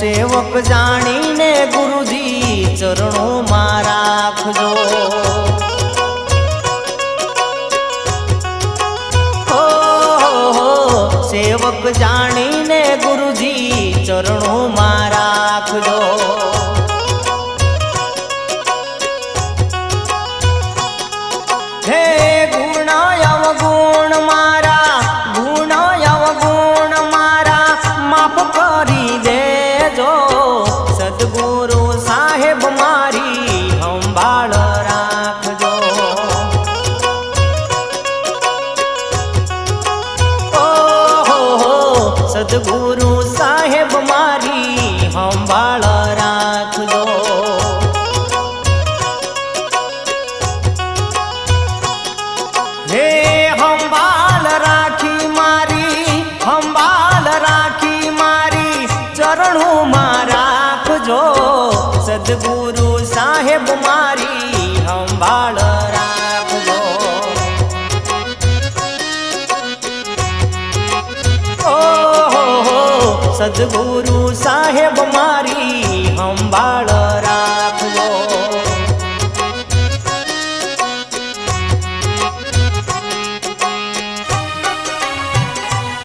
સેવક જાણીને ગુરુજી ચરણોમાં રાખજો। सेवक जाणीने गुरुजी चरणों में राखजो। हे गुण अवगुण मारा माफ करी देजो। सद्गुरु साहेब मारी संभाळ राखजो। सद्गुरु साहेब मारी संभाळ राखजो। हे संभाळ राखी मारी चरणों में राखजो। सद्गुरु साहेब मारी संभाळ राखजो। सद्गुरु साहेब मारी संभाळ